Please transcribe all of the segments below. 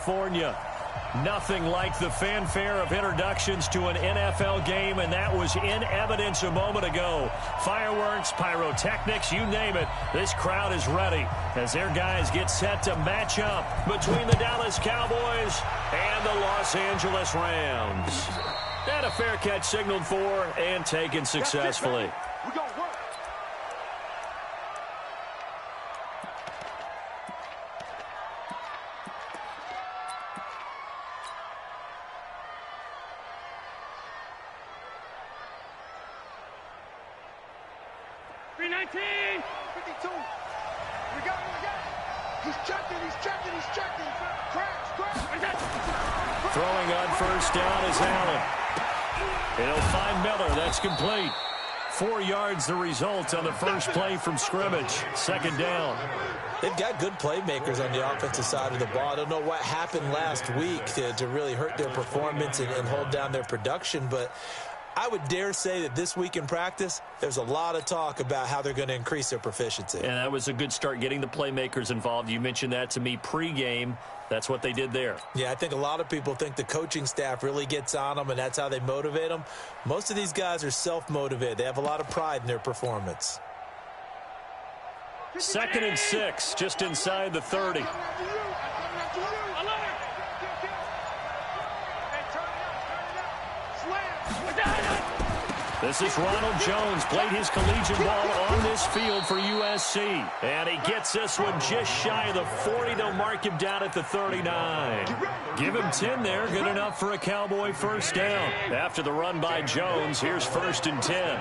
California. Nothing like the fanfare of introductions to an NFL game, and that was in evidence a moment ago. Fireworks, pyrotechnics, you name it. This crowd is ready as their guys get set to match up between the Dallas Cowboys and the Los Angeles Rams. And a fair catch signaled for and taken successfully. We're going to work. Throwing on first down is Allen. He'll find Miller. That's complete. 4 yards the result on the first play from scrimmage. Second down. They've got good playmakers on the offensive side of the ball. I don't know what happened last week to really hurt their performance and hold down their production, but I would dare say that this week in practice, there's a lot of talk about how they're going to increase their proficiency. And that was a good start, getting the playmakers involved. You mentioned that to me pregame. That's what they did there. Yeah, I think a lot of people think the coaching staff really gets on them, and that's how they motivate them. Most of these guys are self-motivated. They have a lot of pride in their performance. 2nd and 6, just inside the 30. This is Ronald Jones, played his collegiate ball on this field for USC. And he gets this one just shy of the 40. They'll mark him down at the 39. Give him 10 there, good enough for a Cowboy first down. After the run by Jones, here's 1st and 10.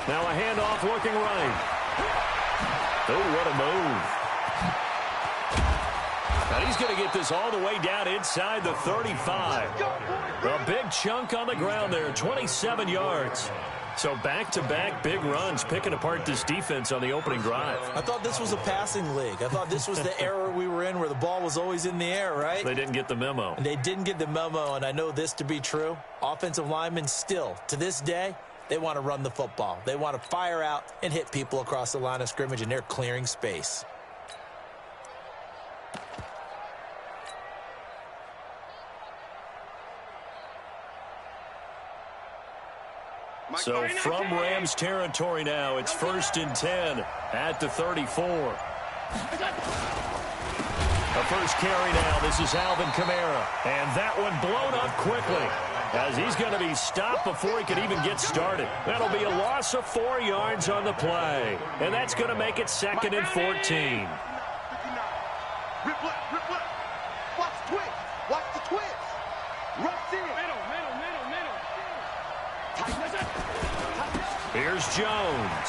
Now a handoff looking right. Oh, what a move. And he's going to get this all the way down inside the 35. A big chunk on the ground there, 27 yards. So back-to-back big runs, picking apart this defense on the opening drive. I thought this was a passing league. I thought this was the era we were in where the ball was always in the air, right? They didn't get the memo. And they didn't get the memo, and I know this to be true. Offensive linemen still, to this day, they want to run the football. They want to fire out and hit people across the line of scrimmage, and they're clearing space. So from Rams territory now, it's 1st and 10 at the 34. The first carry now. This is Alvin Kamara. And that one blown up quickly as he's going to be stopped before he can even get started. That'll be a loss of 4 yards on the play. And that's going to make it 2nd and 14. Watch the twitch. Watch the twitch. Rush in. Middle. Here's Jones.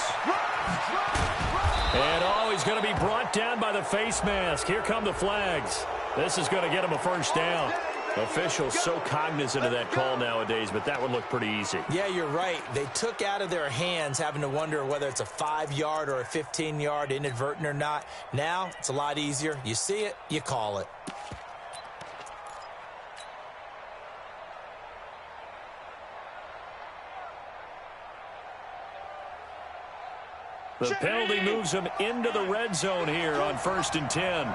And he's going to be brought down by the face mask. Here come the flags. This is going to get him a first down. Officials so cognizant of that call nowadays, but that would look pretty easy. Yeah, you're right. They took out of their hands having to wonder whether it's a 5-yard or a 15-yard inadvertent or not. Now, it's a lot easier. You see it, you call it. The penalty moves him into the red zone here on 1st and 10. And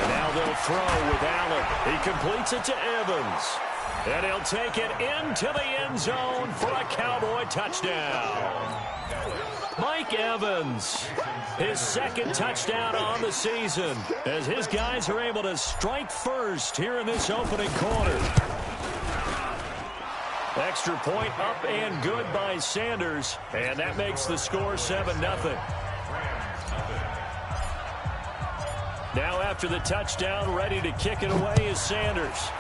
now they'll throw with Allen. He completes it to Evans. And he'll take it into the end zone for a Cowboy touchdown. Mike Evans, his 2nd touchdown on the season, as his guys are able to strike first here in this opening quarter. Extra point up and good by Sanders, and that makes the score 7-0. Now after the touchdown, ready to kick it away is Sanders.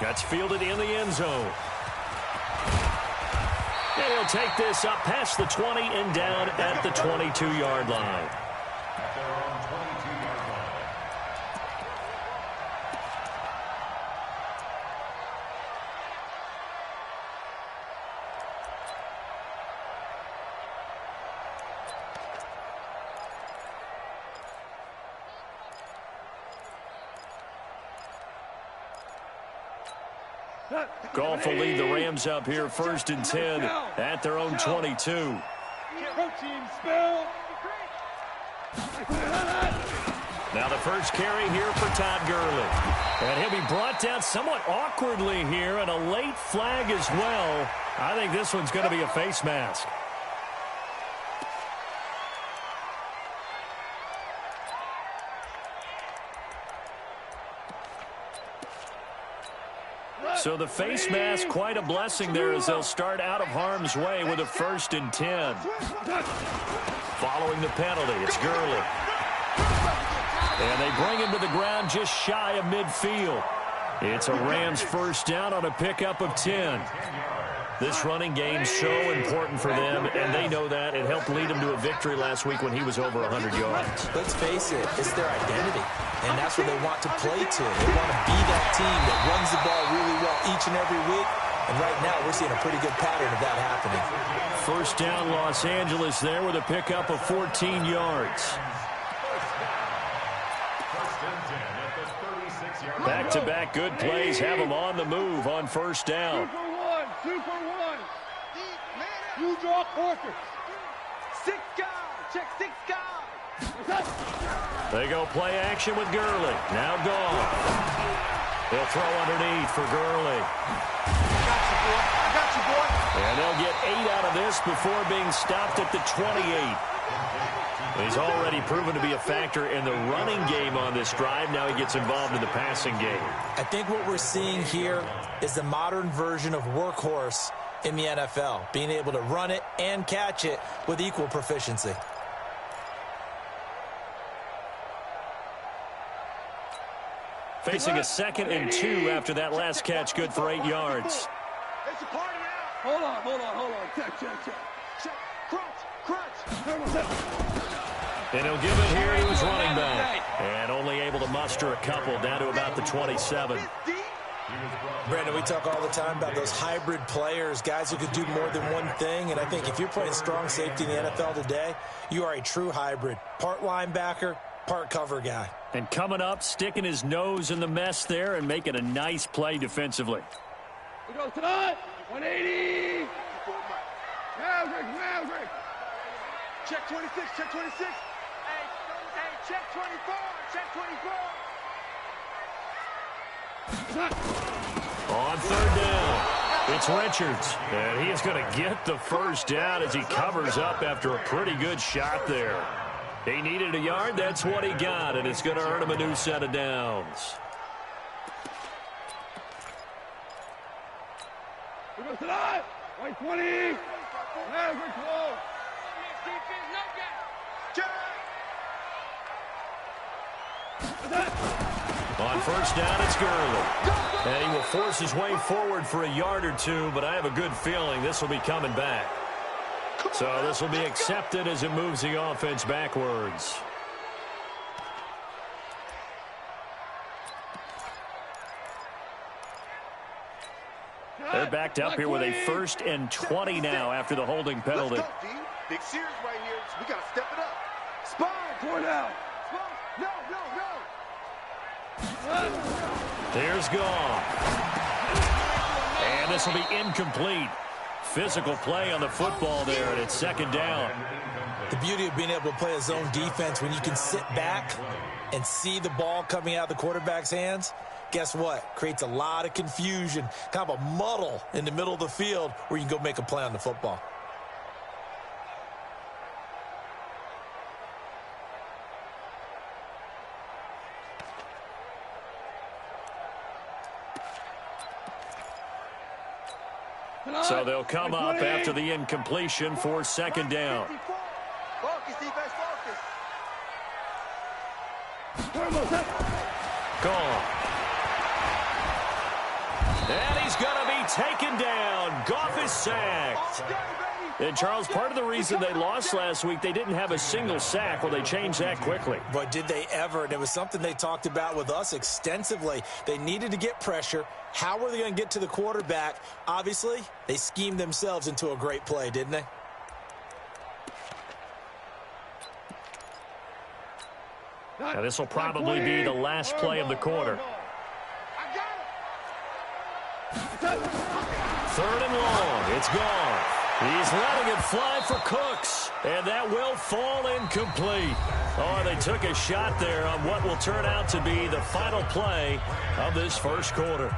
That's fielded in the end zone. And he'll take this up past the 20 and down at the 22-yard line. Goff will lead the Rams up here 1st and 10 at their own 22. Now the first carry here for Todd Gurley. And he'll be brought down somewhat awkwardly here, and a late flag as well. I think this one's going to be a face mask. So the face mask, quite a blessing there as they'll start out of harm's way with a 1st and 10. Following the penalty, it's Gurley. And they bring him to the ground just shy of midfield. It's a Rams 1st down on a pickup of 10. This running game so important for them, and they know that. It helped lead them to a victory last week when he was over 100 yards. Let's face it, it's their identity, and that's what they want to play to. They want to be that team that runs the ball really well each and every week, and right now we're seeing a pretty good pattern of that happening. 1st down Los Angeles there with a pickup of 14 yards. Back-to-back good plays have them on the move on 1st down. Super one. You draw quarter. 6 guys. Check 6 guys. They go play action with Gurley. Now gone. They'll throw underneath for Gurley. I got you, boy. And they'll get 8 out of this before being stopped at the 28. He's already proven to be a factor in the running game on this drive. Now he gets involved in the passing game. I think what we're seeing here is the modern version of workhorse in the NFL, being able to run it and catch it with equal proficiency. Facing a 2nd and 2 after that last catch, good for 8 yards. It's a party now. Hold on. Check. Crunch. And he'll give it here to his running back. And only able to muster a couple down to about the 27. Brandon, we talk all the time about those hybrid players, guys who could do more than one thing. And I think if you're playing strong safety in the NFL today, you are a true hybrid. Part linebacker, part cover guy. And coming up, sticking his nose in the mess there and making a nice play defensively. We go tonight. 180. Maverick. Check 26. Hey, check 24. Check 24. On 3rd down, it's Richards. And he is going to get the 1st down as he covers up after a pretty good shot there. He needed a yard. That's what he got, and it's going to earn him a new set of downs. We go tonight. 120. Maverick close. On 1st down, it's Gurley. And he will force his way forward for a yard or 2, but I have a good feeling this will be coming back. So this will be accepted as it moves the offense backwards. They're backed up here with a 1st and 20 now after the holding penalty. Let's go, D. Big series right here. So we got to step it up. Spine. Pour it out. No. There's Goff. And this will be incomplete. Physical play on the football there, and it's 2nd down. The beauty of being able to play a zone defense when you can sit back and see the ball coming out of the quarterback's hands, guess what? Creates a lot of confusion, kind of a muddle in the middle of the field where you can go make a play on the football. So they'll come up after the incompletion for 2nd down. Focus, defense, focus. Gone. And he's going to be taken down. Goff is sacked. And, Charles, part of the reason they lost last week, they didn't have a single sack. Well, they changed that quickly. But did they ever? And it was something they talked about with us extensively. They needed to get pressure. How were they going to get to the quarterback? Obviously, they schemed themselves into a great play, didn't they? Now, this will probably be the last play of the quarter. I got it. Third and long. It's gone. He's letting it fly for Cooks, and that will fall incomplete. Oh, they took a shot there on what will turn out to be the final play of this first quarter.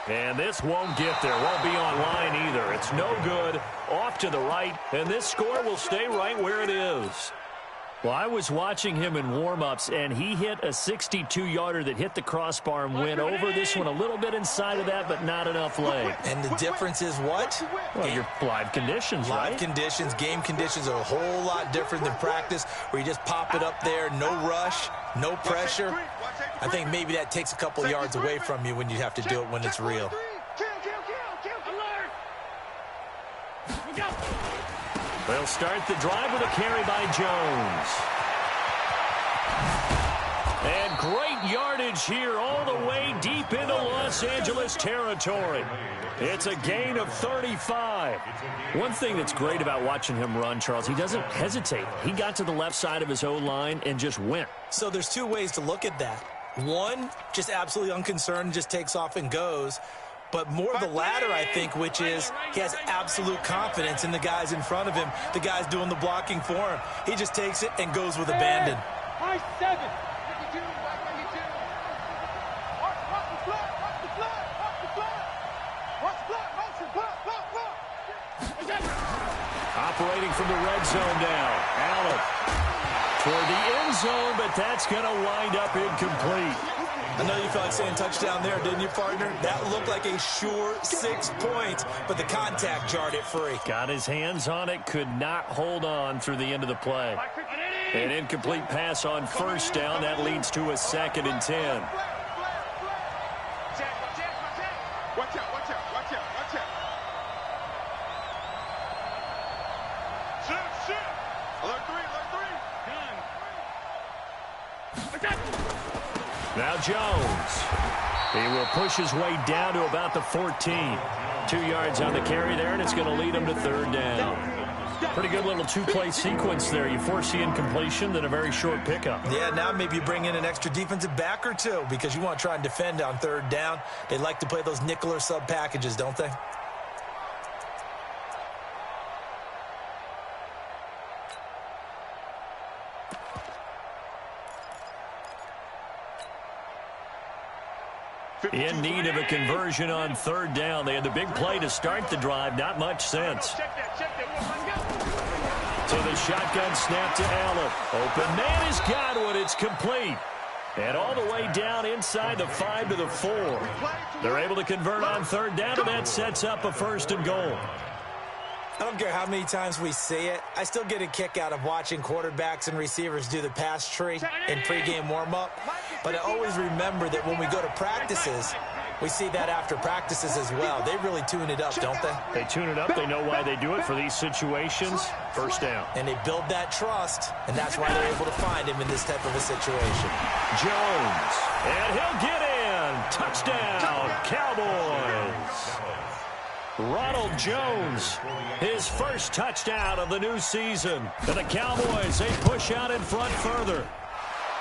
And this won't get there. Won't be online either. It's no good. Off to the right. And this score will stay right where it is. Well, I was watching him in warm-ups, and he hit a 62-yarder that hit the crossbar and went over. This one a little bit inside of that, but not enough leg. And the difference is what? Well, your live conditions, right? Live conditions, game conditions are a whole lot different than practice, where you just pop it up there, no rush, no pressure. I think maybe that takes a couple yards away from you when you have to do it when it's real. They'll start the drive with a carry by Jones. And great yardage here all the way deep into Los Angeles territory. It's a gain of 35. One thing that's great about watching him run, Charles, he doesn't hesitate. He got to the left side of his O-line and just went. So there's two ways to look at that. One, just absolutely unconcerned, just takes off and goes. But more the latter, I think, which is he has absolute confidence in the guys in front of him, the guys doing the blocking for him. He just takes it and goes with abandon. High 7. 52, 92. Watch the block, watch the block, watch the block. Watch the block, watch the block. Operating from the red zone now. Allen toward the end zone, but that's going to wind up incomplete. I know you felt like saying touchdown there, didn't you, partner? That looked like a sure 6 points, but the contact jarred it free. Got his hands on it, could not hold on through the end of the play. An incomplete pass on first down. That leads to a 2nd and 10. Watch out, watch out, watch out, watch out. Shoot. Alert 3. Now Jones. He will push his way down to about the 14. 2 yards on the carry there, and it's going to lead him to 3rd down. Pretty good little two-play sequence there. You force the incompletion, then a very short pickup. Yeah, now maybe you bring in an extra defensive back or two because you want to try and defend on 3rd down. They like to play those nickel or sub packages, don't they? In need of a conversion on 3rd down. They had the big play to start the drive. Not much sense. So the shotgun snap to Allen. Open man is Godwin. It's complete. And all the way down inside the 5 to the 4. They're able to convert on 3rd down, and that sets up a 1st and goal. I don't care how many times we see it. I still get a kick out of watching quarterbacks and receivers do the pass tree in pregame warm-up. But I always remember that when we go to practices, we see that after practices as well. They really tune it up, don't they? They tune it up. They know why they do it for these situations. 1st down. And they build that trust, and that's why they're able to find him in this type of a situation. Jones. And he'll get in. Touchdown, Cowboys. Ronald Jones, his first touchdown of the new season. And the Cowboys, they push out in front further.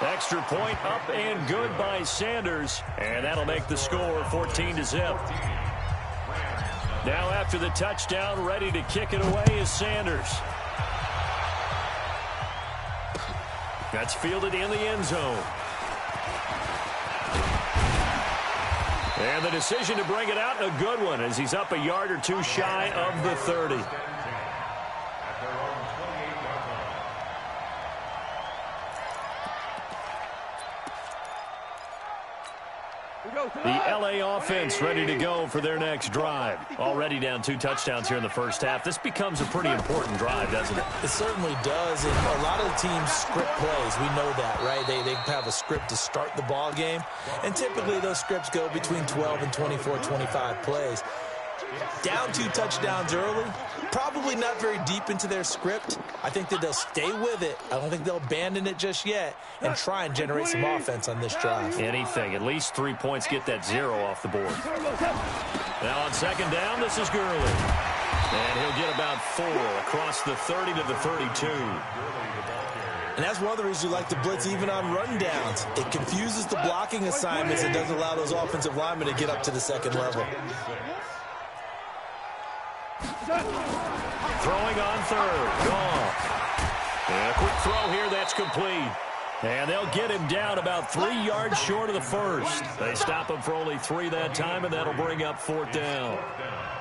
Extra point up and good by Sanders. And that'll make the score 14-0. Now after the touchdown, ready to kick it away is Sanders. That's fielded in the end zone. And the decision to bring it out, a good one, as he's up a yard or two shy of the 30. The LA offense ready to go for their next drive. Already down 2 touchdowns here in the first half. This becomes a pretty important drive, doesn't it? It certainly does. And a lot of the teams script plays. We know that, right? They have a script to start the ball game. And typically those scripts go between 12 and 24, 25 plays. Down 2 touchdowns early, probably not very deep into their script. I think that they'll stay with it. I don't think they'll abandon it just yet and try and generate some offense on this drive. Anything. At least 3 points, get that 0 off the board. Now on second down, this is Gurley. And he'll get about 4 across the 30 to the 32. And that's one of the reasons you like to blitz even on rundowns. It confuses the blocking assignments. It doesn't allow those offensive linemen to get up to the second level. Throwing on third. Goff. And a quick throw here. That's complete. And they'll get him down about 3 yards short of the first. They stop him for only 3 that time, and that'll bring up 4th down.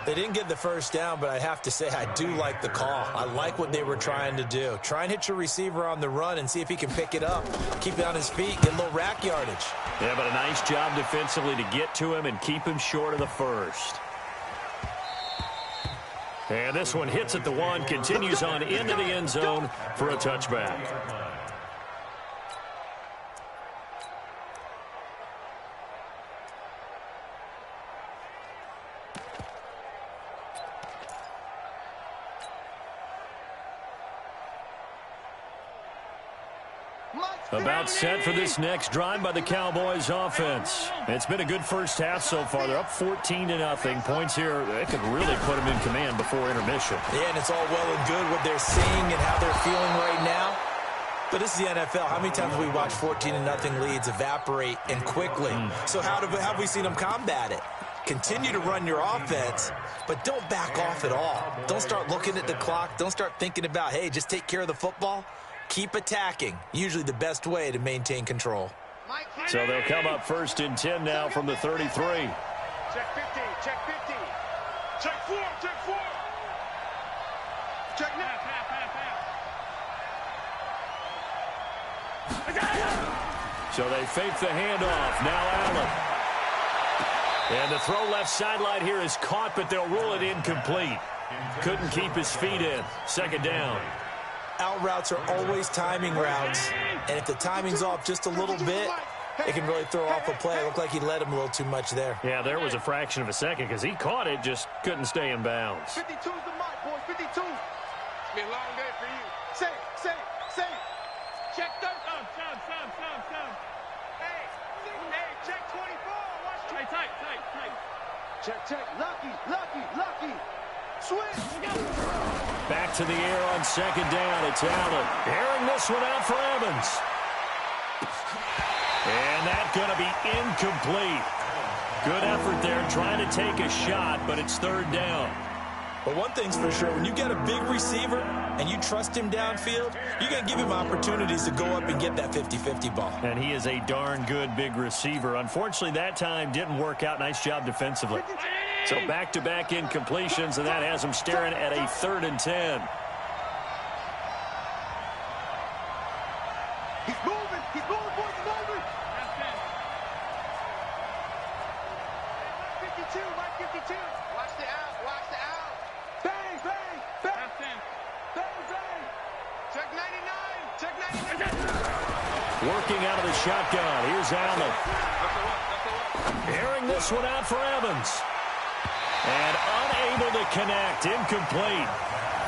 They didn't get the first down, but I have to say I do like the call. I like what they were trying to do. Try and hit your receiver on the run and see if he can pick it up. Keep it on his feet, get a little rack yardage. Yeah, but a nice job defensively to get to him and keep him short of the first. And this one hits at the 1, continues on into the end zone for a touchback. About set for this next drive by the Cowboys offense. It's been a good first half so far. They're up 14-0. Points here, they could really put them in command before intermission. Yeah, and it's all well and good what they're seeing and how they're feeling right now. But this is the NFL. How many times have we watched 14-0 leads evaporate and quickly? So how have we seen them combat it? Continue to run your offense, but don't back off at all. Don't start looking at the clock. Don't start thinking about, hey, just take care of the football. Keep attacking. Usually the best way to maintain control. So they'll come up 1st and 10 now from the 33. Check 50, check 50. Check 4, check 4. Check now. So they fake the handoff. Now Allen. And the throw left sideline here is caught, but they'll rule it incomplete. Couldn't keep his feet in. 2nd down. Out routes are always timing routes, and if the timing's off just a little bit, it can really throw off a play. It looked like he led him a little too much there. Yeah, there was a fraction of a second because he caught it, just couldn't stay in bounds. 52's the mark, boys. 52. It's been a long day for you. Say. Check 30. Hey, check 24. Watch. Hey, tight. Check. Lucky. Switch. Back to the air on 2nd down. It's Allen. Airing this one out for Evans. And that's going to be incomplete. Good effort there trying to take a shot, but it's 3rd down. But one thing's for sure, when you get a big receiver and you trust him downfield, you're going to give him opportunities to go up and get that 50-50 ball. And he is a darn good big receiver. Unfortunately, that time didn't work out. Nice job defensively. So back-to-back incompletions, and that has him staring at a 3rd and 10. He's moving, boys, he's moving. 52, Mike 52. Watch the out. Bang. Check 99. Working out of the shotgun. Here's Allen. Airing this one out for Evans. And unable to connect. Incomplete.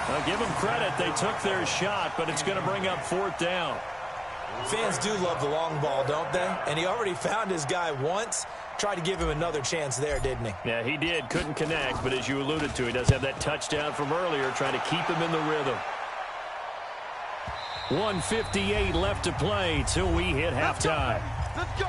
I'll give them credit. They took their shot, but it's going to bring up 4th down. Fans do love the long ball, don't they? And he already found his guy once. Tried to give him another chance there, didn't he? Yeah, he did. Couldn't connect, but as you alluded to, he does have that touchdown from earlier, trying to keep him in the rhythm. 1:58 left to play till we hit halftime. Let's go.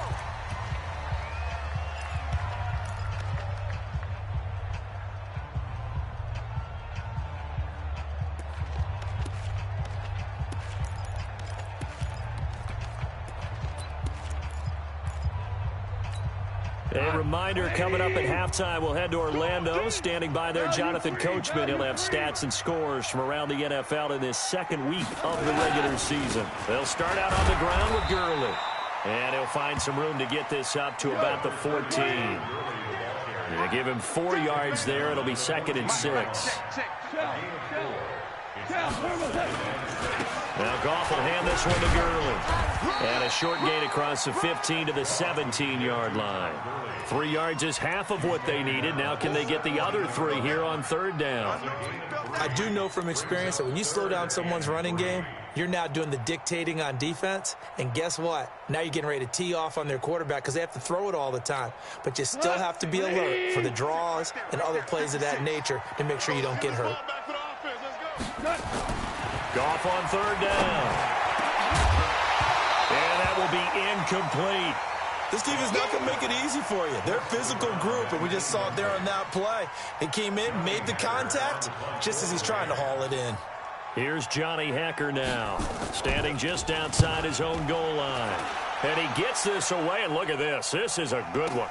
A reminder, coming up at halftime, we'll head to Orlando. Standing by there, Jonathan Coachman. He'll have stats and scores from around the NFL in this 2nd week of the regular season. They'll start out on the ground with Gurley. And he'll find some room to get this up to about the 14. They give him 4 yards there. It'll be 2nd and 6. Now Goff will hand this one to Gurley. And a short gain across the 15 to the 17-yard line. 3 yards is half of what they needed. Now can they get the other 3 here on 3rd down? I do know from experience that when you slow down someone's running game, you're now doing the dictating on defense. And guess what? Now you're getting ready to tee off on their quarterback because they have to throw it all the time. But you still have to be alert for the draws and other plays of that nature to make sure you don't get hurt. Goff on 3rd down. And that will be incomplete. This team is not going to make it easy for you. They're a physical group, and we just saw it there on that play. He came in, made the contact, just as he's trying to haul it in. Here's Johnny Hecker now, standing just outside his own goal line. And he gets this away, and look at this. This is a good one.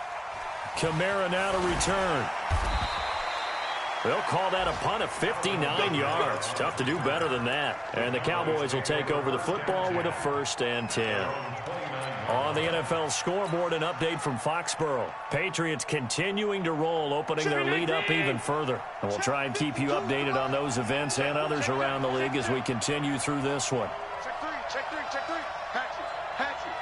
Kamara now to return. They'll call that a punt of 59 yards. Tough to do better than that. And the Cowboys will take over the football with a 1st and 10. On the NFL scoreboard, an update from Foxborough. Patriots continuing to roll, opening their lead up even further. And we'll try and keep you updated on those events and others around the league as we continue through this one. Check 3, check 3, check 3. Hatch it.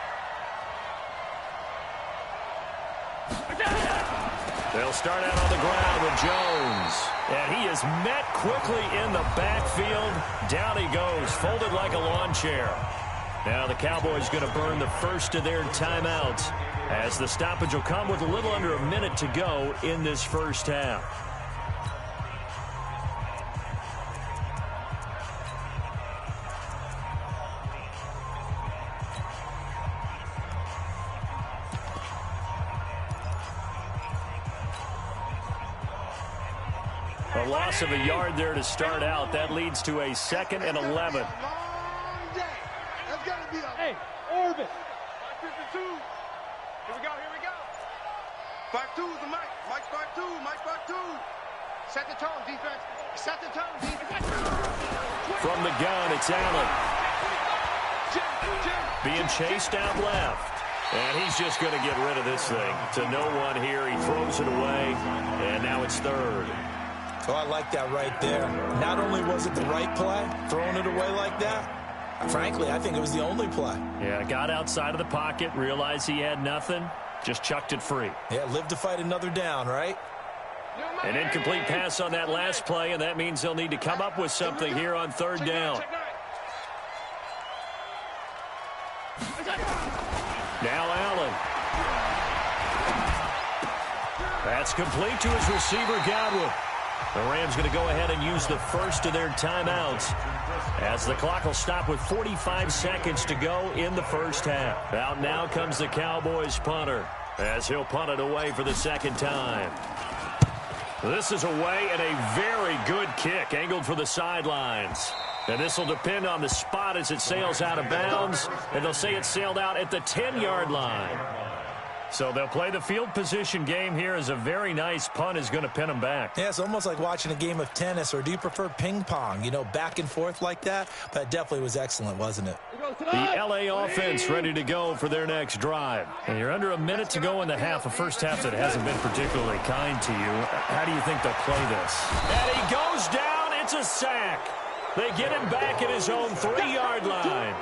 They'll start out on the ground with Jones. And he is met quickly in the backfield. Down he goes, folded like a lawn chair. Now the Cowboys going to burn the first of their timeouts as the stoppage will come with a little under a minute to go in this first half. A loss of a yard there to start out. That leads to a 2nd and 11. Hey, Orbit. 552. Here we go. 5-2 is the mic. Mike 5-2. Mike 5-2. Set the tone, defense. Set the tone, defense. From the gun, it's Allen. Being chased out left. And he's just going to get rid of this thing. To no one here. He throws it away. And now it's 3rd. Oh, I like that right there. Not only was it the right play, throwing it away like that, frankly, I think it was the only play. Yeah, got outside of the pocket, realized he had nothing, just chucked it free. Yeah, live to fight another down, right? An incomplete pass on that last play, and that means they'll need to come up with something here on 3rd down. Now Allen. That's complete to his receiver, Gywu. The Rams going to go ahead and use the first of their timeouts as the clock will stop with 45 seconds to go in the first half. Out now comes the Cowboys punter as he'll punt it away for the 2nd time. This is away and a very good kick angled for the sidelines. And this will depend on the spot as it sails out of bounds. And they'll say it sailed out at the 10-yard line. So they'll play the field position game here as a very nice punt is going to pin them back. Yeah, it's almost like watching a game of tennis, or do you prefer ping pong? You know, back and forth like that? But it definitely was excellent, wasn't it? The L.A. offense ready to go for their next drive. And you're under a minute to go in the half, a first half that hasn't been particularly kind to you. How do you think they'll play this? And he goes down. It's a sack. They get him back at his own 3-yard line.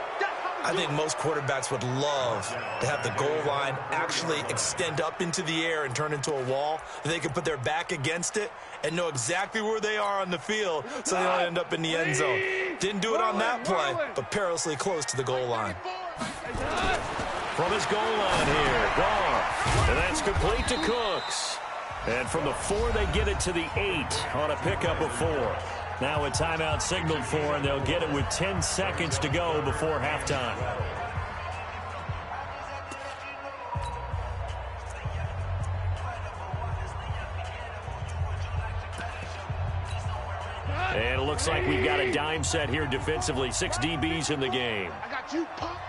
I think most quarterbacks would love to have the goal line actually extend up into the air and turn into a wall. They can put their back against it and know exactly where they are on the field so they don't end up in the end zone. Didn't do it on that play, but perilously close to the goal line. From his goal line here, Goff. And that's complete to Cooks. And from the 4, they get it to the 8 on a pickup of 4. Now a timeout signaled for, and they'll get it with 10 seconds to go before halftime. And it looks like we've got a dime set here defensively. 6 DBs in the game. I got you, punk.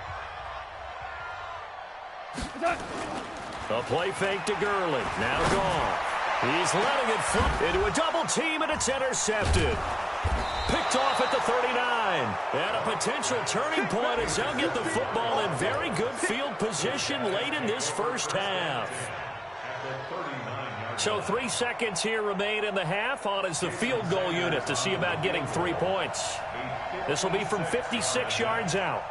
A play fake to Gurley. Now gone. He's letting it flip into a double team, and it's intercepted. Picked off at the 39. And a potential turning point as they'll get the football in very good field position late in this first half. So 3 seconds here remain in the half. On is the field goal unit to see about getting 3 points. This will be from 56 yards out.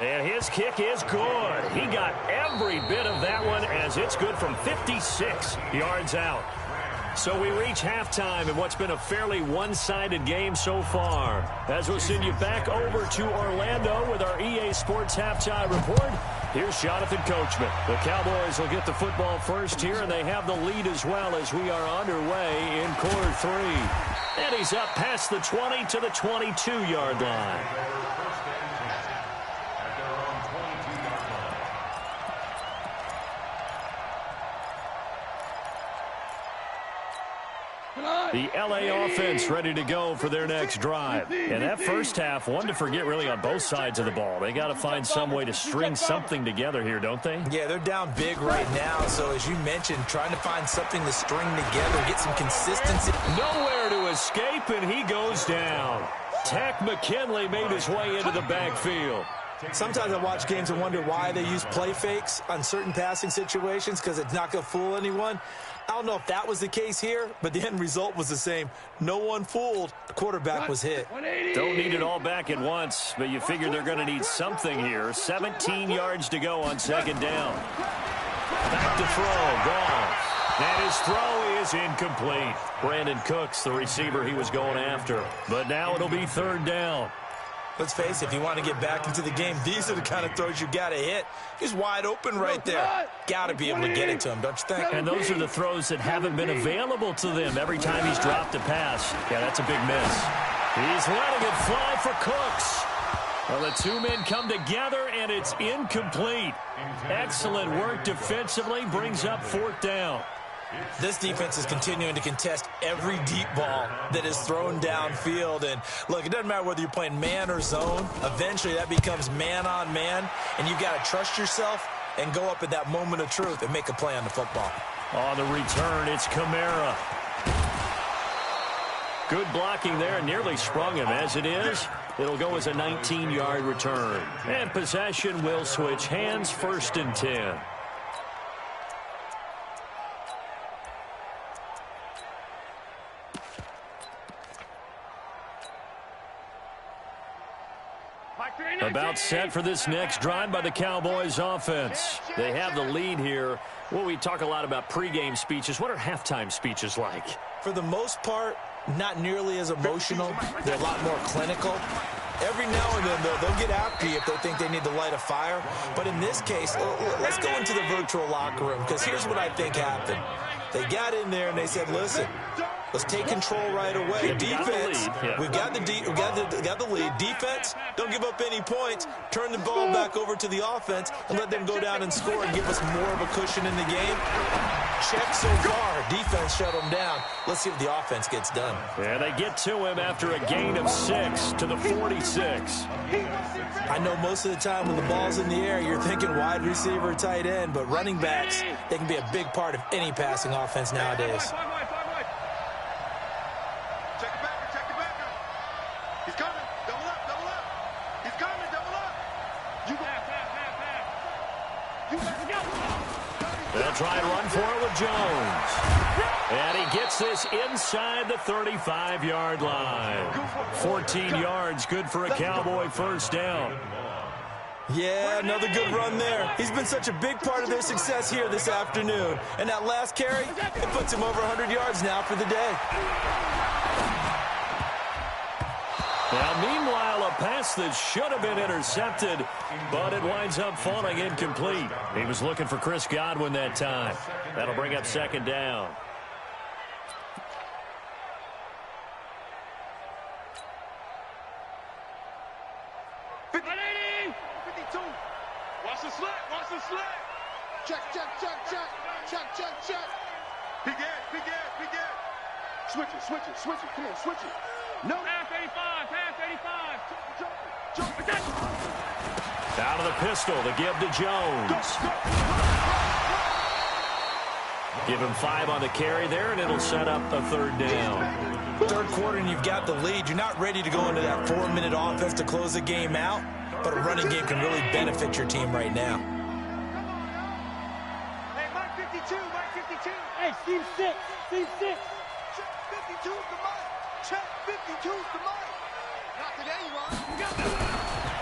And his kick is good. He got every bit of that one as it's good from 56 yards out. So we reach halftime in what's been a fairly one-sided game so far. As we'll send you back over to Orlando with our EA Sports Halftime Report, here's Jonathan Coachman. The Cowboys will get the football first here, and they have the lead as well as we are underway in quarter 3. And he's up past the 20 to the 22-yard line. The LA offense ready to go for their next drive. And that first half, one to forget really on both sides of the ball. They got to find some way to string something together here, don't they? Yeah, they're down big right now. So as you mentioned, trying to find something to string together, get some consistency. Nowhere to escape, and he goes down. Tech McKinley made his way into the backfield. Sometimes I watch games and wonder why they use play fakes on certain passing situations, because it's not going to fool anyone. I don't know if that was the case here, but the end result was the same. No one fooled. The quarterback was hit. Don't need it all back at once, but you figure they're going to need something here. 17 yards to go on second down. Back to throw. Gone. And his throw is incomplete. Brandon Cooks, the receiver he was going after. But now it'll be third down. Let's face it, if you want to get back into the game, these are the kind of throws you got to hit. He's wide open right there. Got to be able to get it to him, don't you think? And those are the throws that haven't been available to them every time he's dropped a pass. Yeah, that's a big miss. He's letting it fly for Cooks. Well, the two men come together, and it's incomplete. Excellent work defensively, brings up fourth down. This defense is continuing to contest every deep ball that is thrown downfield. And, look, it doesn't matter whether you're playing man or zone. Eventually, that becomes man-on-man, and you've got to trust yourself and go up at that moment of truth and make a play on the football. On the return, it's Kamara. Good blocking there, nearly sprung him. As it is, it'll go as a 19-yard return. And possession will switch hands, 1st and 10. About set for this next drive by the Cowboys offense. They have the lead here. Well, we talk a lot about pregame speeches. What are halftime speeches like? For the most part, not nearly as emotional. They're a lot more clinical. Every now and then, they'll get after you if they think they need to light a fire. But in this case, let's go into the virtual locker room, because here's what I think happened. They got in there and they said, listen, let's take control right away. Defense, we've got the lead. Defense, don't give up any points. Turn the ball back over to the offense and let them go down and score and give us more of a cushion in the game. Check so far. Defense shut them down. Let's see if the offense gets done. Yeah, they get to him after a gain of 6 to the 46. I know most of the time when the ball's in the air, you're thinking wide receiver, tight end, but running backs, they can be a big part of any passing offense nowadays. Check the backer. He's coming. Double up. He's coming, double up. You pass. They'll try and run for it with Jones. And he gets this inside the 35-yard line. 14 yards, good for a Cowboy first down. Yeah, another good run there. He's been such a big part of their success here this afternoon. And that last carry, it puts him over 100 yards now for the day. Now, meanwhile, a pass that should have been intercepted, but it winds up falling incomplete. He was looking for Chris Godwin that time. That'll bring up second down. Watch the slant. Check. Big Ed. Switch it. Come on, switch it. No. Pass 85. Jump. Out of the pistol to give to Jones. Give him 5 on the carry there, and it'll set up a third down. Third quarter, and you've got the lead. You're not ready to go into that 4-minute offense to close the game out, but a running game can really benefit your team right now. Hey, Mike 52. Hey, Steve 6. Check 52's the mic. Not today, you are.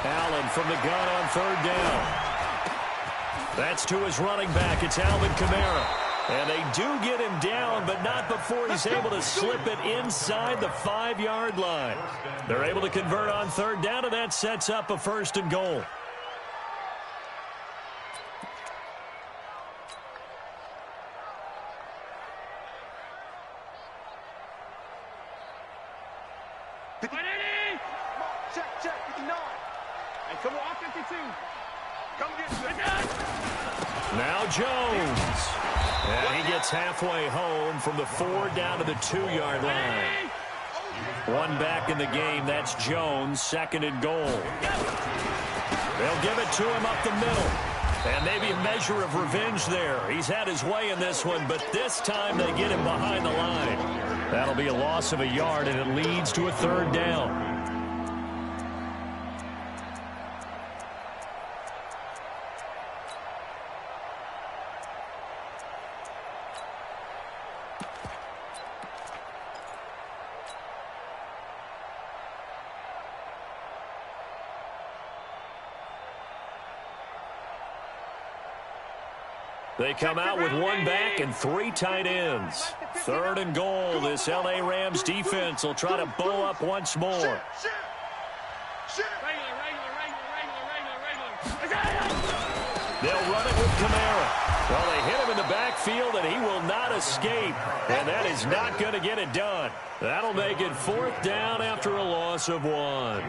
Allen from the gun on third down. That's to his running back. It's Alvin Kamara. And they do get him down, but not before he's able to slip it inside the 5-yard line. They're able to convert on third down, and that sets up a 1st and goal. Check, 59. Hey, come on, 52. Come get it. Now Jones. And he gets halfway home from the 4 down to the 2-yard line. One back in the game. That's Jones, 2nd and goal. They'll give it to him up the middle. And maybe a measure of revenge there. He's had his way in this one, but this time they get him behind the line. That'll be a loss of a yard, and it leads to a 3rd down. They come out with 1 back and 3 tight ends. 3rd and goal. This L.A. Rams defense will try to bow up once more. Regular. They'll run it with Kamara. Well, they hit him in the backfield, and he will not escape. And that is not going to get it done. That'll make it 4th down after a loss of 1.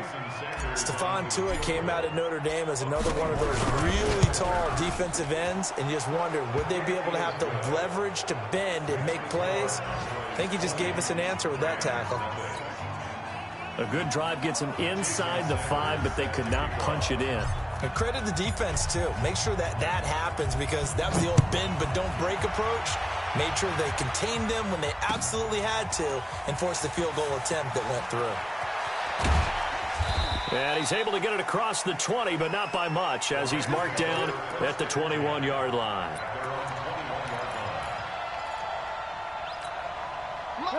Stephon Tuitt came out at Notre Dame as another one of those really tall defensive ends, and you just wondered, would they be able to have the leverage to bend and make plays? I think he just gave us an answer with that tackle. A good drive gets them inside the 5, but they could not punch it in. And credit the defense, too. Make sure that happens, because that was the old bend but don't break approach. Made sure they contained them when they absolutely had to and forced the field goal attempt that went through. And he's able to get it across the 20, but not by much, as he's marked down at the 21-yard line.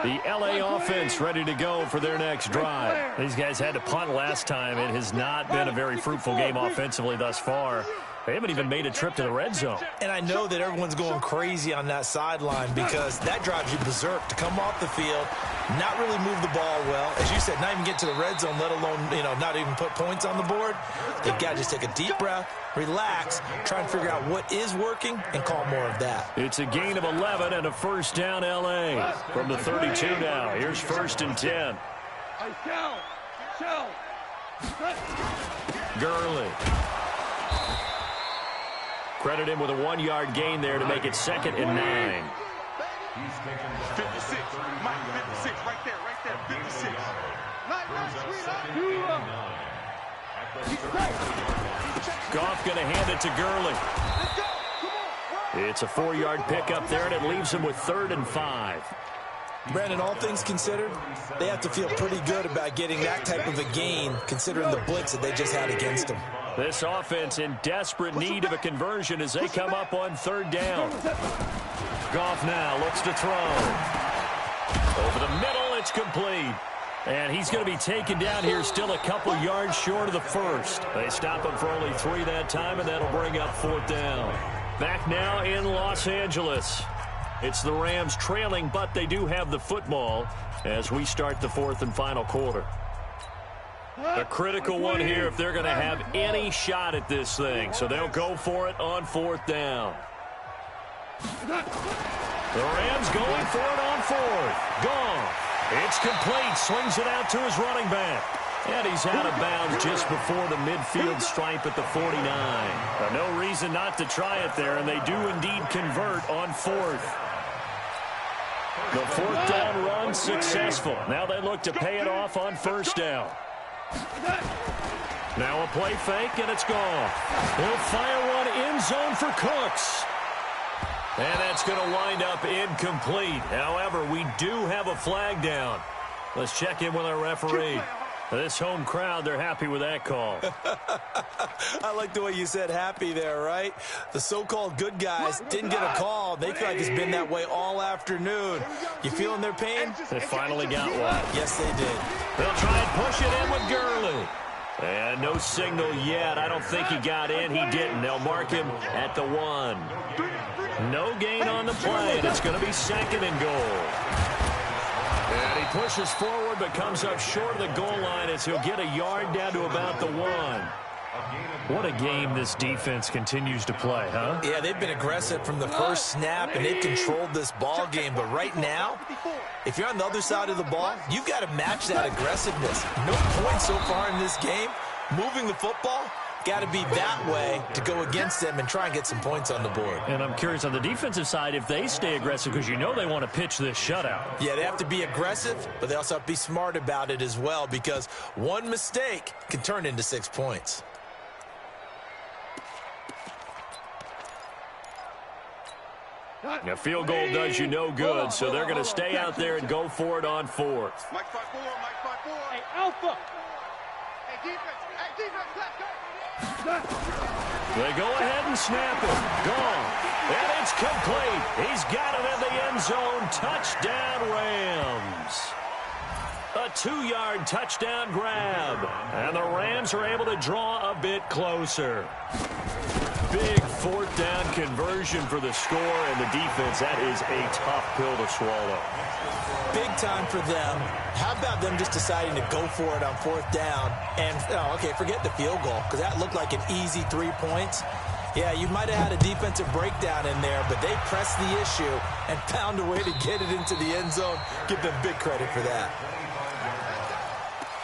The L.A. offense ready to go for their next drive. These guys had to punt last time. It has not been a very fruitful game offensively thus far. They haven't even made a trip to the red zone. And I know that everyone's going crazy on that sideline, because that drives you berserk to come off the field, not really move the ball well. As you said, not even get to the red zone, let alone, not even put points on the board. They've got to just take a deep breath, relax, try and figure out what is working, and call more of that. It's a gain of 11 and a 1st down L.A. from the 32 now. Here's 1st and 10. Gurley. Credit him with a 1-yard gain there to make it 2nd and 9. 56. Mike, 56. Right there. 56. Goff going to hand it to Gurley. It's a 4-yard pickup there, and it leaves him with 3rd and 5. Brandon, all things considered, they have to feel pretty good about getting that type of a gain, considering the blitz that they just had against them. This offense in desperate need of a conversion as they come up on 3rd down. Goff now looks to throw. Over the middle, it's complete. And he's going to be taken down here, still a couple yards short of the 1st. They stop him for only 3 that time, and that'll bring up 4th down. Back now in Los Angeles. It's the Rams trailing, but they do have the football as we start the 4th and final quarter. A critical one here if they're going to have any shot at this thing. So they'll go for it on 4th down. The Rams going for it on 4th. Gone. It's complete. Swings it out to his running back. And he's out of bounds just before the midfield stripe at the 49. No reason not to try it there, and they do indeed convert on 4th. The 4th down run successful. Now they look to pay it off on 1st down. Now a play fake, and it's gone. He'll fire one end zone for Cooks. And that's going to wind up incomplete. However, we do have a flag down. Let's check in with our referee. This home crowd, they're happy with that call. I like the way you said happy there, right? The so-called good guys didn't get a call. They feel like it's been that way all afternoon. You feeling their pain? They finally got one. Yes, they did. They'll try and push it in with Gurley. And no signal yet. I don't think he got in. He didn't. They'll mark him at the 1. No gain on the play, and it's going to be 2nd and goal. And he pushes forward but comes up short of the goal line as he'll get a yard down to about the 1. What a game this defense continues to play, huh? Yeah, they've been aggressive from the first snap, and they've controlled this ball game. But right now, if you're on the other side of the ball, you've got to match that aggressiveness. No points so far in this game. Moving the football, got to be that way to go against them and try and get some points on the board. And I'm curious on the defensive side if they stay aggressive, because you know they want to pitch this shutout. Yeah, they have to be aggressive, but they also have to be smart about it as well, because one mistake can turn into 6 points. A field goal does you no good, so they're going to stay out there and go for it on 4th. Mike 5-4, Mike 5-4. Hey, Alpha. Hey, defense, let's go. They go ahead and snap it. Gone. And it's complete. He's got it in the end zone. Touchdown, Rams. A 2-yard touchdown grab. And the Rams are able to draw a bit closer. Big 4th down conversion for the score, and the defense, that is a tough pill to swallow. Big time for them. How about them just deciding to go for it on 4th down? And, okay, forget the field goal, because that looked like an easy 3 points. Yeah, you might have had a defensive breakdown in there, but they pressed the issue and found a way to get it into the end zone. Give them big credit for that.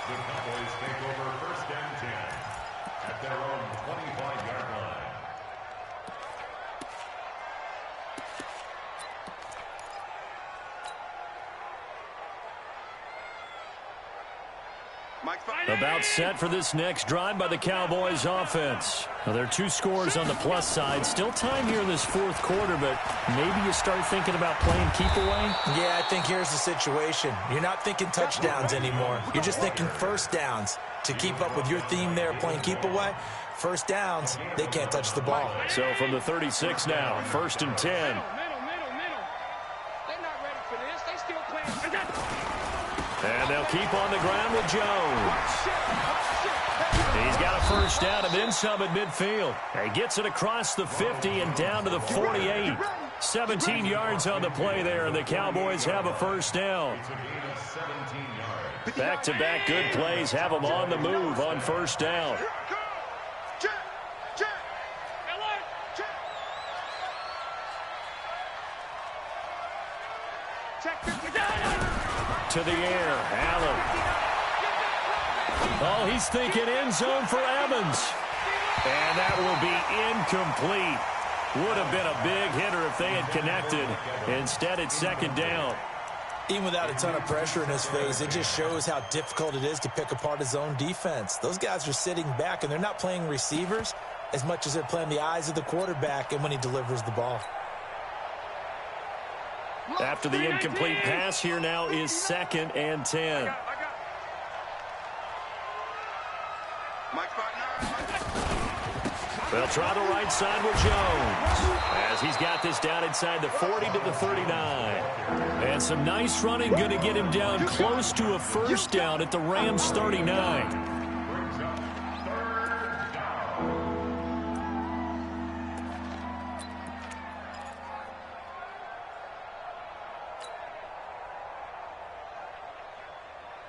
The Cowboys take over 1st and 10 at their own 25-yard line. About set for this next drive by the Cowboys offense. Now, there are 2 scores on the plus side. Still time here in this 4th quarter, but maybe you start thinking about playing keep away? Yeah, I think here's the situation. You're not thinking touchdowns anymore. You're just thinking 1st downs. To keep up with your theme there, playing keep away, 1st downs, they can't touch the ball. So from the 36 now, 1st and 10. Middle. They're not ready for this. They still playing. And they'll keep on the ground with Jones. He's got a 1st down and then some at midfield. He gets it across the 50 and down to the 48. 17 yards on the play there, and the Cowboys have a 1st down. Back-to-back good plays have them on the move on 1st down. To the air, Allen. Oh, he's thinking end zone for Evans. And that will be incomplete. Would have been a big hitter if they had connected. Instead, it's 2nd down. Even without a ton of pressure in his face, it just shows how difficult it is to pick apart his own defense. Those guys are sitting back, and they're not playing receivers as much as they're playing the eyes of the quarterback and when he delivers the ball. After the incomplete pass, here now is 2nd and 10. They'll try the right side with Jones as he's got this down inside the 40 to the 39. And some nice running, going to get him down close to a 1st down at the Rams 39.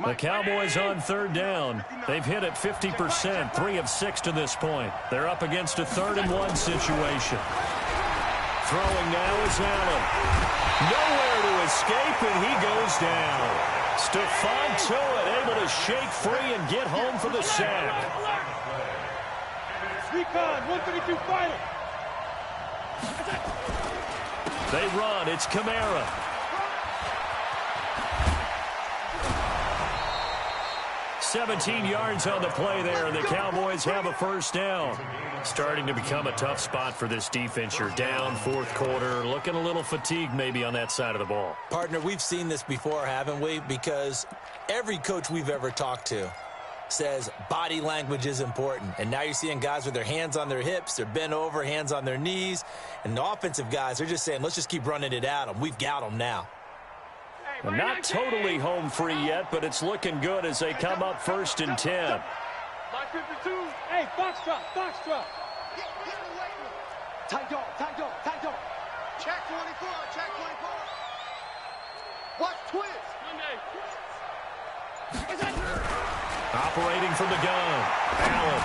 The Cowboys on 3rd down. They've hit it 50%, 3 of 6 to this point. They're up against a 3rd and 1 situation. Throwing now is Allen. Nowhere to escape, and he goes down. Stephon Tuitt able to shake free and get home for the sack. Recon, 132 final. They run. It's Kamara. $17 yards on the play there, and the Cowboys have a 1st down. Starting to become a tough spot for this defense. You're down 4th quarter, looking a little fatigued maybe on that side of the ball. Partner, we've seen this before, haven't we? Because every coach we've ever talked to says body language is important. And now you're seeing guys with their hands on their hips, they're bent over, hands on their knees. And the offensive guys, they're just saying, let's just keep running it at them. We've got them now. Not totally home free yet, but it's looking good as they come up 1st and 10. 552. Hey, box truck, box truck. Get in the weight room. Tight dog, tight dog, tight dog. Check 24, check 24. Watch twist. Monday. Operating from the gun. Allen.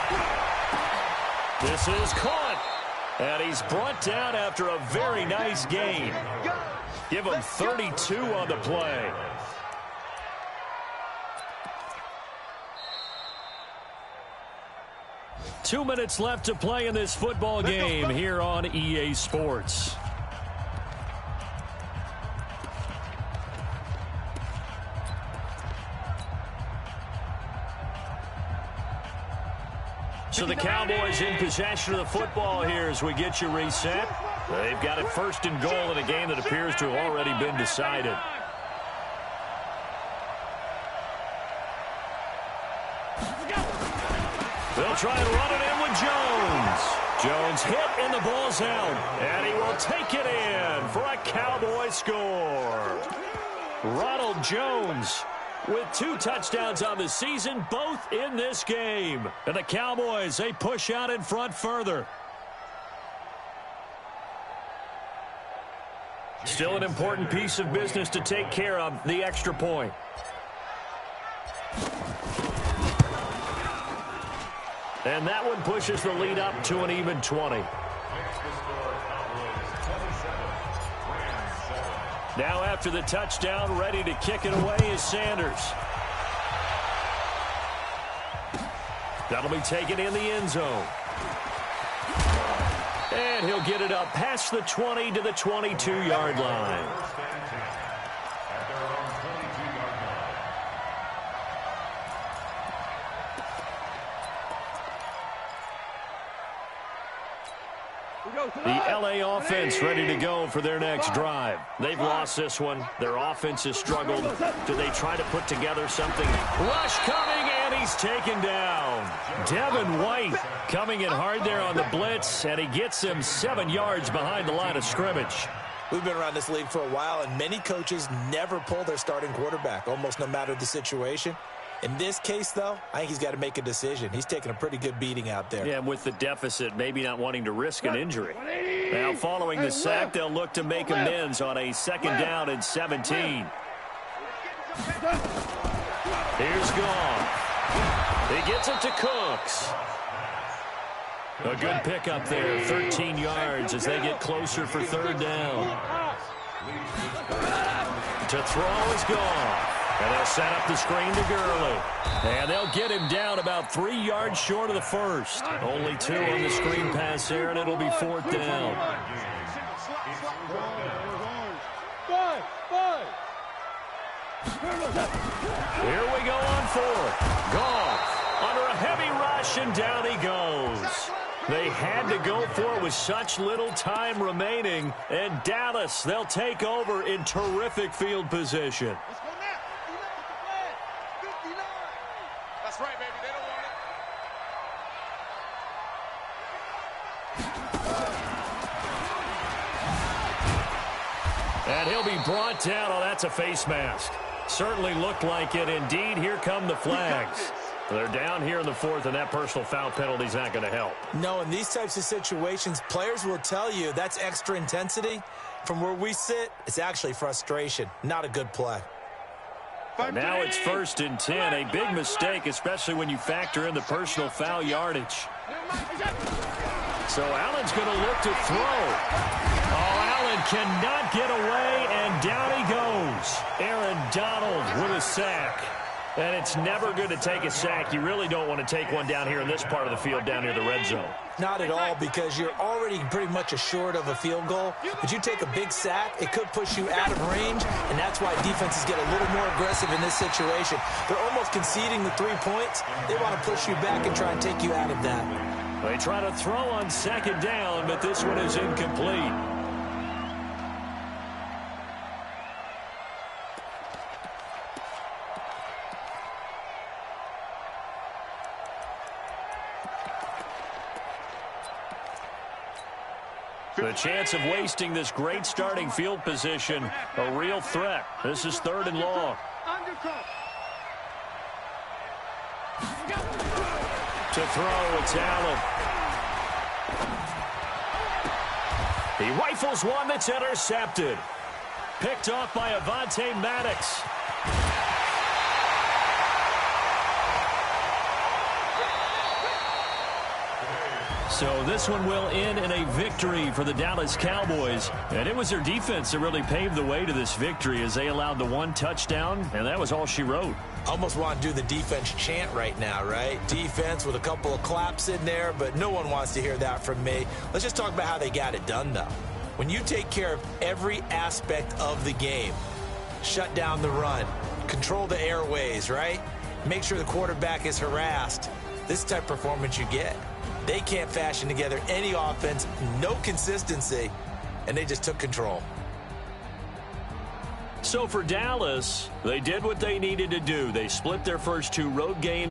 This is caught. And he's brought down after a very nice gain. Give him 32 on the play. Two minutes left to play in this football game here on EA Sports. So the Cowboys in possession of the football here as we get you reset. They've got it first and goal in a game that appears to have already been decided. They'll try and run it in with Jones. Jones hit and the ball's out. And he will take it in for a Cowboy score. Ronald Jones with 2 touchdowns on the season, both in this game. And the Cowboys, they push out in front further. Still an important piece of business to take care of, the extra point. And that one pushes the lead up to an even 20. Now after the touchdown, ready to kick it away is Sanders. That'll be taken in the end zone. And he'll get it up past the 20 to the 22-yard line. The LA offense ready to go for their next drive. They've lost this one. Their offense has struggled. Do they try to put together something? Rush coming, and he's taken down. Devin White coming in hard there on the blitz, and he gets him 7 yards behind the line of scrimmage. We've been around this league for a while, and many coaches never pull their starting quarterback, almost no matter the situation. In this case, though, I think he's got to make a decision. He's taking a pretty good beating out there. Yeah, with the deficit, maybe not wanting to risk an injury. Now, following the sack, they'll look to make amends on a 2nd down and 17. Here's Goff. He gets it to Cooks. A good pickup there, 13 yards as they get closer for 3rd down. To throw is Goff. And they'll set up the screen to Gurley. And they'll get him down about 3 yards short of the first. Only 2 on the screen pass there, and it'll be 4th down. Here we go on 4th. Goff under a heavy rush, and down he goes. They had to go for it with such little time remaining. And Dallas, they'll take over in terrific field position. That's right, baby. They don't want it. And he'll be brought down. Oh, that's a face mask. Certainly looked like it. Indeed, here come the flags. They're down here in the 4th, and that personal foul penalty is not going to help. No, in these types of situations, players will tell you that's extra intensity. From where we sit, it's actually frustration. Not a good play. And now it's 1st and 10. A big mistake, especially when you factor in the personal foul yardage. So Allen's going to look to throw. Oh, Allen cannot get away, and down he goes. Aaron Donald with a sack. And it's never good to take a sack. You really don't want to take one down here in this part of the field, down near the red zone. Not at all, because you're already pretty much assured of a field goal. But you take a big sack, it could push you out of range, and that's why defenses get a little more aggressive in this situation. They're almost conceding the 3 points. They want to push you back and try and take you out of that. They try to throw on 2nd down, but this one is incomplete. The chance of wasting this great starting field position, a real threat. This is 3rd and long. To throw, it's Allen. He rifles one that's intercepted. Picked off by Avonte Maddox. So this one will end in a victory for the Dallas Cowboys. And it was their defense that really paved the way to this victory as they allowed the one touchdown, and that was all she wrote. Almost want to do the defense chant right now, right? Defense with a couple of claps in there, but no one wants to hear that from me. Let's just talk about how they got it done, though. When you take care of every aspect of the game, shut down the run, control the airways, right? Make sure the quarterback is harassed. This type of performance you get. They can't fashion together any offense, no consistency, and they just took control. So for Dallas, they did what they needed to do. They split their first two road games.